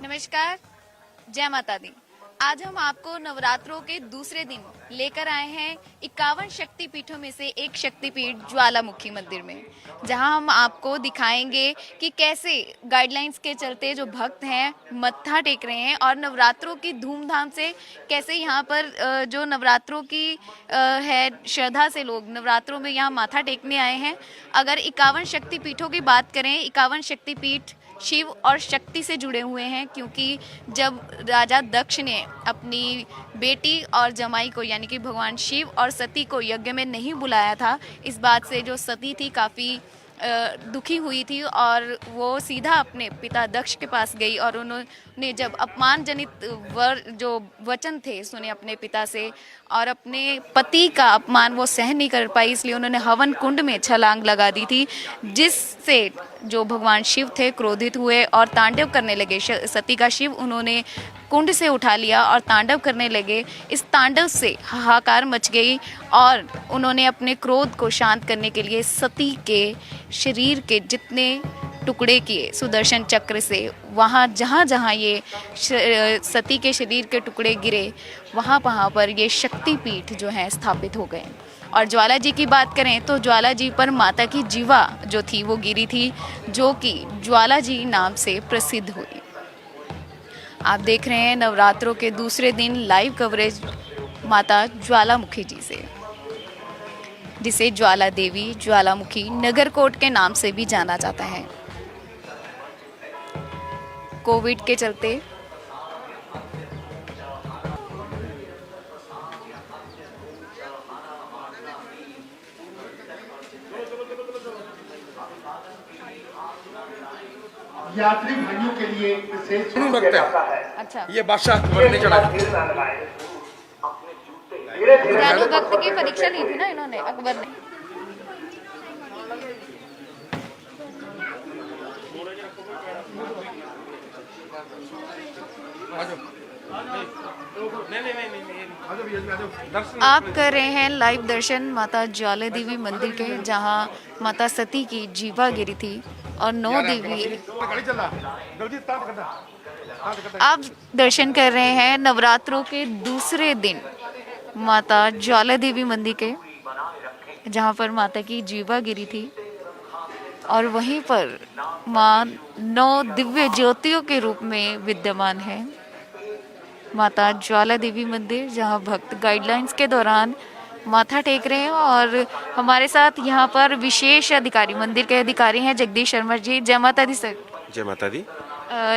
नमस्कार, जय माता दी। आज हम आपको नवरात्रों के दूसरे दिन लेकर आए हैं 51 शक्तिपीठों में से एक शक्तिपीठ ज्वालामुखी मंदिर में, जहां हम आपको दिखाएंगे कि कैसे गाइडलाइंस के चलते जो भक्त हैं मत्था टेक रहे हैं और नवरात्रों की धूमधाम से कैसे यहां पर जो नवरात्रों की है श्रद्धा से लोग नवरात्रों में यहां माथा टेकने आए हैं। अगर 51 शक्तिपीठों की बात करें, 51 शक्तिपीठ शिव और शक्ति से जुड़े हुए हैं, क्योंकि जब राजा दक्ष ने अपनी बेटी और जमाई को यानी कि भगवान शिव और सती को यज्ञ में नहीं बुलाया था, इस बात से जो सती थी काफ़ी दुखी हुई थी और वो सीधा अपने पिता दक्ष के पास गई और उन्होंने जब अपमानजनित जो वचन थे सुने अपने पिता से और अपने पति का अपमान वो सहन नहीं कर पाई, इसलिए उन्होंने हवन कुंड में छलांग लगा दी थी, जिससे जो भगवान शिव थे क्रोधित हुए और तांडव करने लगे। सती का शिव उन्होंने कुंड से उठा लिया और तांडव करने लगे। इस तांडव से हाहाकार मच गई और उन्होंने अपने क्रोध को शांत करने के लिए सती के शरीर के जितने टुकड़े किए सुदर्शन चक्र से, वहाँ जहाँ जहाँ ये सती के शरीर के टुकड़े गिरे वहाँ पर ये शक्तिपीठ जो है स्थापित हो गए। और ज्वाला जी की बात करें तो ज्वाला जी पर माता की जीवा जो थी वो गिरी थी, जो कि ज्वाला जी नाम से प्रसिद्ध हुई। आप देख रहे हैं नवरात्रों के दूसरे दिन लाइव कवरेज माता ज्वालामुखी जी से, जिसे ज्वाला देवी, ज्वालामुखी, नगरकोट के नाम से भी जाना जाता है। कोविड के चलते यात्री भाइयों के लिए विशेष किया जाता है। अच्छा, ये बादशाह अकबर ने चढ़ाया। ज्ञानी भक्त की परीक्षा ली थी ना इन्होंने, अकबर ने। आप कर रहे हैं लाइव दर्शन माता ज्वाला देवी मंदिर के, जहां माता सती की जीवा गिरी थी और 9 देवी। आप दर्शन कर रहे हैं नवरात्रों के दूसरे दिन माता ज्वाला देवी मंदिर के, जहां पर माता की जीवा गिरी थी और वहीं पर मां 9 दिव्य ज्योतियों के रूप में विद्यमान है। माता ज्वाला देवी मंदिर, जहां भक्त गाइडलाइंस के दौरान माथा टेक रहे हैं और हमारे साथ यहाँ पर विशेष अधिकारी, मंदिर के अधिकारी हैं जगदीश शर्मा जी। जय माता दी सर। जय माता दी।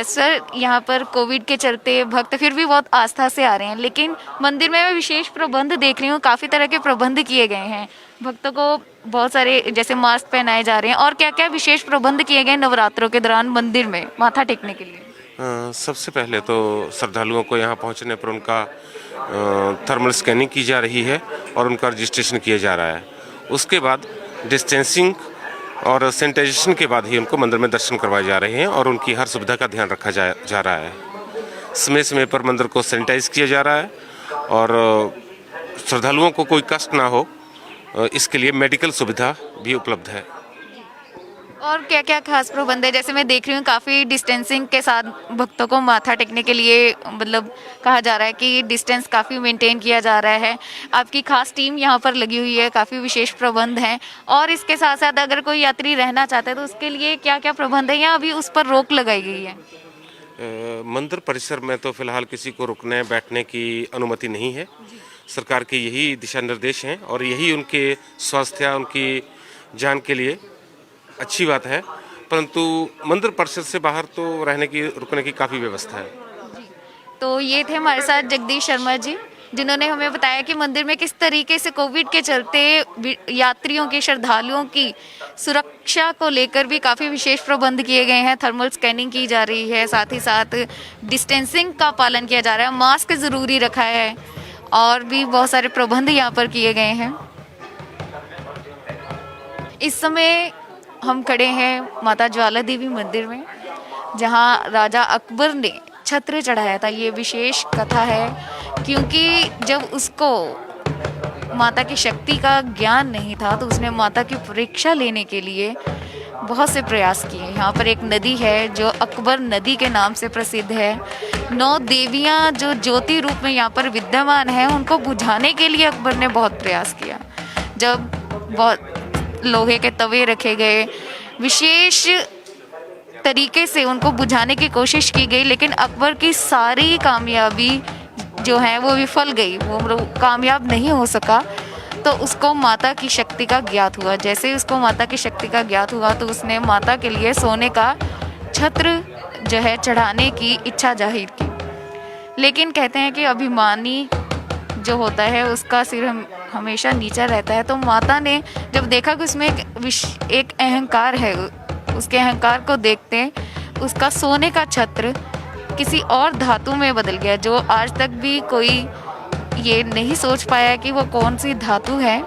सर, यहाँ पर कोविड के चलते भक्त फिर भी बहुत आस्था से आ रहे हैं, लेकिन मंदिर में मैं विशेष प्रबंध देख रही हूँ, काफ़ी तरह के प्रबंध किए गए हैं। भक्तों को बहुत सारे जैसे मास्क पहनाए जा रहे हैं, और क्या क्या विशेष प्रबंध किए गए नवरात्रों के दौरान मंदिर में माथा टेकने के लिए? सबसे पहले तो श्रद्धालुओं को यहाँ पहुँचने पर उनका थर्मल स्कैनिंग की जा रही है और उनका रजिस्ट्रेशन किया जा रहा है। उसके बाद डिस्टेंसिंग और सैनिटाइजेशन के बाद ही उनको मंदिर में दर्शन करवाए जा रहे हैं और उनकी हर सुविधा का ध्यान रखा जा रहा है। समय समय पर मंदिर को सैनिटाइज किया जा रहा है और श्रद्धालुओं को कोई कष्ट ना हो, इसके लिए मेडिकल सुविधा भी उपलब्ध है। और क्या क्या खास प्रबंध है? जैसे मैं देख रही हूँ काफ़ी डिस्टेंसिंग के साथ भक्तों को माथा टेकने के लिए मतलब कहा जा रहा है कि डिस्टेंस काफ़ी मेंटेन किया जा रहा है। आपकी खास टीम यहाँ पर लगी हुई है, काफ़ी विशेष प्रबंध हैं। और इसके साथ साथ अगर कोई यात्री रहना चाहता है तो उसके लिए क्या क्या प्रबंध है, या अभी उस पर रोक लगाई गई है? मंदिर परिसर में तो फिलहाल किसी को रुकने बैठने की अनुमति नहीं है। सरकार के यही दिशा निर्देश हैं और यही उनके स्वास्थ्य, उनकी जान के लिए अच्छी बात है, परंतु मंदिर परिसर से बाहर तो रहने की, रुकने की काफ़ी व्यवस्था है। तो ये थे हमारे साथ जगदीश शर्मा जी, जिन्होंने हमें बताया कि मंदिर में किस तरीके से कोविड के चलते यात्रियों की, श्रद्धालुओं की सुरक्षा को लेकर भी काफ़ी विशेष प्रबंध किए गए हैं। थर्मल स्कैनिंग की जा रही है, साथ ही साथ डिस्टेंसिंग का पालन किया जा रहा है, मास्क ज़रूरी रखा है और भी बहुत सारे प्रबंध यहाँ पर किए गए हैं। इस समय हम खड़े हैं माता ज्वाला देवी मंदिर में, जहां राजा अकबर ने छत्र चढ़ाया था। ये विशेष कथा है, क्योंकि जब उसको माता की शक्ति का ज्ञान नहीं था तो उसने माता की परीक्षा लेने के लिए बहुत से प्रयास किए। यहाँ पर एक नदी है जो अकबर नदी के नाम से प्रसिद्ध है। 9 देवियाँ जो ज्योति रूप में यहाँ पर विद्यमान है, उनको बुझाने के लिए अकबर ने बहुत प्रयास किया। जब बहुत लोहे के तवे रखे गए, विशेष तरीके से उनको बुझाने की कोशिश की गई, लेकिन अकबर की सारी कामयाबी जो है वो विफल गई, वो कामयाब नहीं हो सका। तो उसको माता की शक्ति का ज्ञात हुआ। जैसे ही उसको माता की शक्ति का ज्ञात हुआ तो उसने माता के लिए सोने का छत्र जो है चढ़ाने की इच्छा जाहिर की। लेकिन कहते हैं कि अभिमानी जो होता है उसका सिर हमेशा नीचा रहता है। तो माता ने जब देखा कि उसमें एक अहंकार है, उसके अहंकार को देखते उसका सोने का छत्र किसी और धातु में बदल गया, जो आज तक भी कोई ये नहीं सोच पाया कि वो कौन सी धातु है।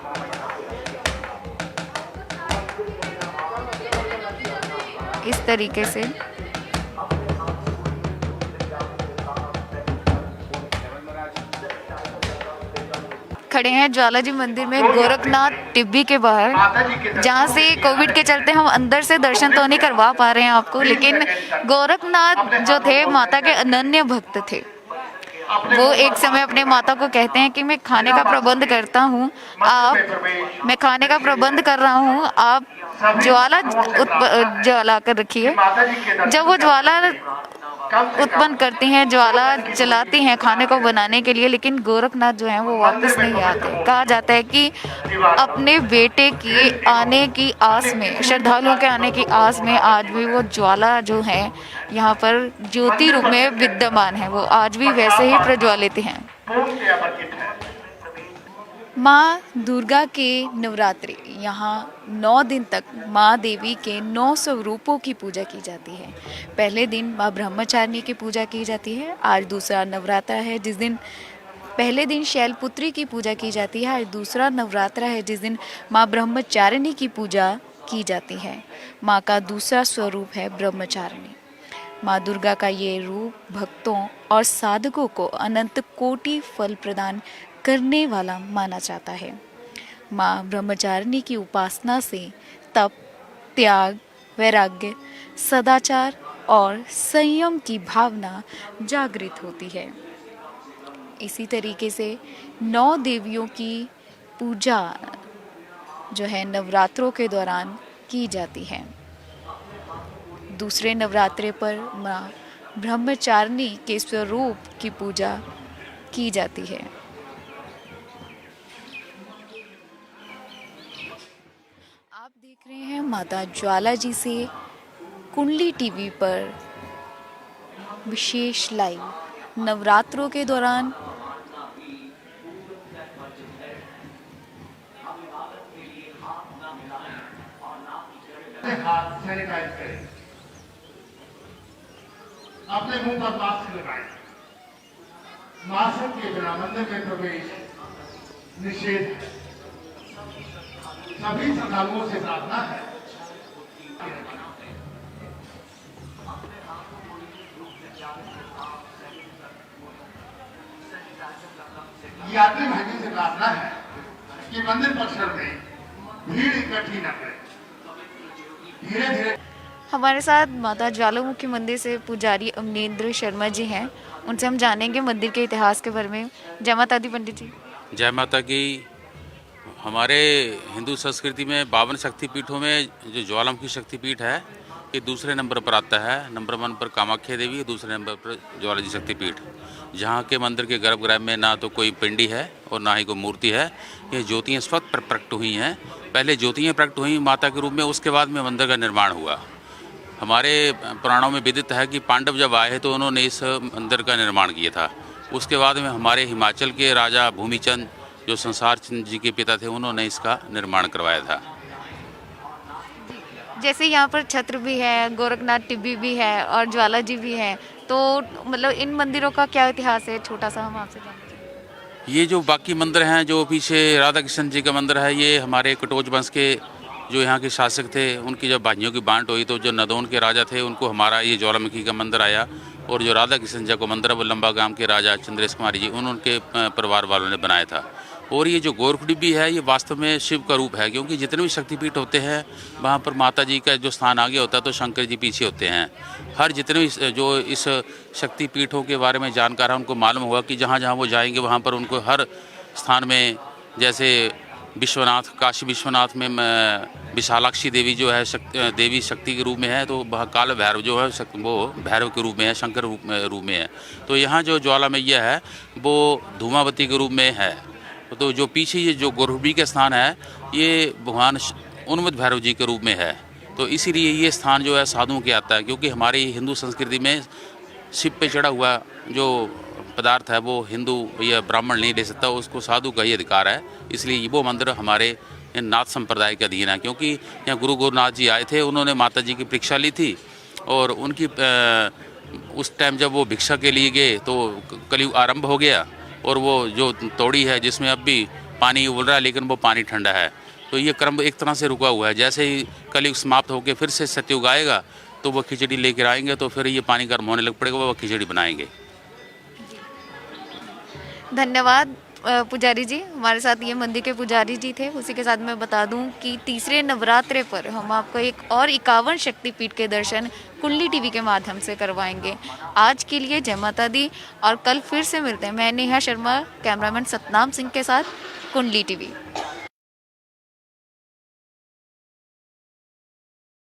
इस तरीके से खड़े हैं ज्वाला जी मंदिर में गोरखनाथ टिब्बी के बाहर, जहाँ से कोविड के चलते हम अंदर से दर्शन तो नहीं करवा पा रहे हैं आपको, लेकिन गोरखनाथ जो थे माता के अनन्य भक्त थे। वो एक समय अपने माता को कहते हैं कि मैं खाने का प्रबंध करता हूँ, मैं खाने का प्रबंध कर रहा हूँ, आप ज्वाला कर रखिए। जब वो ज्वाला उत्पन्न करती हैं, ज्वाला जलाती हैं खाने को बनाने के लिए, लेकिन गोरखनाथ जो है वो वापस नहीं आते। कहा जाता है कि अपने बेटे की आने की आस में, श्रद्धालुओं के आने की आस में आज भी वो ज्वाला जो है यहाँ पर ज्योति रूप में विद्यमान है, वो आज भी वैसे ही प्रज्वलित हैं। माँ दुर्गा के नवरात्रि, यहाँ 9 दिन तक माँ देवी के 9 स्वरूपों की पूजा की जाती है। पहले दिन माँ ब्रह्मचारिणी की पूजा की जाती है। आज दूसरा नवरात्रा है जिस दिन पहले दिन शैलपुत्री की पूजा की जाती है। आज दूसरा नवरात्रा है जिस दिन माँ ब्रह्मचारिणी की पूजा की जाती है। माँ का दूसरा स्वरूप है ब्रह्मचारिणी। माँ दुर्गा का ये रूप भक्तों और साधकों को अनंत कोटि फल प्रदान करने वाला माना जाता है। माँ ब्रह्मचारिणी की उपासना से तप, त्याग, वैराग्य, सदाचार और संयम की भावना जागृत होती है। इसी तरीके से 9 देवियों की पूजा जो है नवरात्रों के दौरान की जाती है। दूसरे नवरात्रे पर माँ ब्रह्मचारिणी के स्वरूप की पूजा की जाती है। आप देख रहे हैं माता ज्वाला जी से कुंडली टीवी पर विशेष लाइव नवरात्रों के दौरान। हाथ सैनिटाइज करें, अपने मुंह पर मास्क लगाएं। मास्क के बिना मंदिर में प्रवेश निषेध है। सभी श्रद्धालुओं से प्रार्थना है यात्री भाइयों से प्रार्थना है कि मंदिर परिसर में भीड़ इकट्ठी न करें। धीरे धीरे हमारे साथ माता ज्वालामुखी मंदिर से पुजारी अमनेंद्र शर्मा जी हैं, उनसे हम जानेंगे मंदिर के इतिहास के बारे में। जय माता दी पंडित जी। जय माता की। हमारे हिंदू संस्कृति में 52 शक्तिपीठों में जो ज्वालामुखी शक्तिपीठ है ये दूसरे नंबर पर आता है। नंबर 1 पर कामाख्या देवी, दूसरे नंबर पर ज्वाला जी शक्तिपीठ। जहाँ के मंदिर के गर्भगृह में ना तो कोई पिंडी है और ना ही कोई मूर्ति है। ये ज्योतियाँ इस वक्त प्रकट हुई हैं। पहले ज्योतियाँ प्रकट हुई माता के रूप में, उसके बाद में मंदिर का निर्माण हुआ। हमारे पुराणों में विदित है कि पांडव जब आए तो उन्होंने इस मंदिर का निर्माण किया था। उसके बाद में हमारे हिमाचल के राजा भूमिचंद जो संसार चंद जी के पिता थे, उन्होंने इसका निर्माण करवाया था। जैसे यहाँ पर छत्र भी है, गोरखनाथ टिब्बी भी है और ज्वाला जी भी है, तो मतलब इन मंदिरों का क्या इतिहास है, छोटा सा हम आपसे जानना चाहेंगे। ये जो बाकी मंदिर हैं, जो पीछे राधा कृष्ण जी का मंदिर है, ये हमारे कटोच वंश के जो यहाँ के शासक थे, उनकी जब भाइयों की बांट हुई तो जो नदौन के राजा थे उनको हमारा ये ज्वालामुखी का मंदिर आया। और जो राधा कृष्ण जी को मंदिर है वो लंबा गांव के राजा चंद्रेश कुमारी जी उनके परिवार वालों ने बनाया था। और ये जो गोरखडिब्बी है ये वास्तव में शिव का रूप है, क्योंकि जितने भी शक्तिपीठ होते हैं वहाँ पर माता जी का जो स्थान आगे होता है तो शंकर जी पीछे होते हैं। हर जितने भी जो इस शक्तिपीठों के बारे में जानकार है उनको मालूम होगा कि जहाँ जहाँ वो जाएंगे वहाँ पर उनको हर स्थान में, जैसे विश्वनाथ, काशी विश्वनाथ में विशालाक्षी देवी जो है देवी शक्ति के रूप में है, तो वह काल भैरव जो है वो भैरव के रूप में है, शंकर रूप में है। तो यहाँ जो ज्वाला मैया है वो धूमावती के रूप में है। तो जो पीछे ये जो गोरखडिब्बी का स्थान है ये भगवान उन्मत्त भैरव जी के रूप में है। तो इसीलिए ये स्थान जो है साधुओं के आता है, क्योंकि हमारी हिंदू संस्कृति में शिव पे चढ़ा हुआ जो पदार्थ है वो हिंदू या ब्राह्मण नहीं ले सकता, उसको साधु का ही अधिकार है। इसलिए वो मंदिर हमारे नाथ संप्रदाय के अधीन है, क्योंकि यहाँ गुरु गोरखनाथ जी आए थे, उन्होंने माता जी की परीक्षा ली थी और उनकी उस टाइम जब वो भिक्षा के लिए गए तो कलयुग आरंभ हो गया और वो जो तोड़ी है जिसमें अब भी पानी उबल रहा है लेकिन वो पानी ठंडा है। तो ये क्रम एक तरह से रुका हुआ है। जैसे ही कलयुग समाप्त होकर फिर से सतयुग आएगा तो वो खिचड़ी लेकर आएंगे, तो फिर ये पानी गर्म होने लग पड़ेगा, वो खिचड़ी बनाएंगे। धन्यवाद पुजारी जी, हमारे साथ ये मंदिर के पुजारी जी थे। उसी के साथ मैं बता दूं कि तीसरे नवरात्रे पर हम आपको एक और 51 शक्तिपीठ के दर्शन कुंडली टीवी के माध्यम से करवाएंगे। आज के लिए जय माता दी और कल फिर से मिलते हैं। मैं नेहा शर्मा, कैमरामैन सतनाम सिंह के साथ, कुंडली टीवी।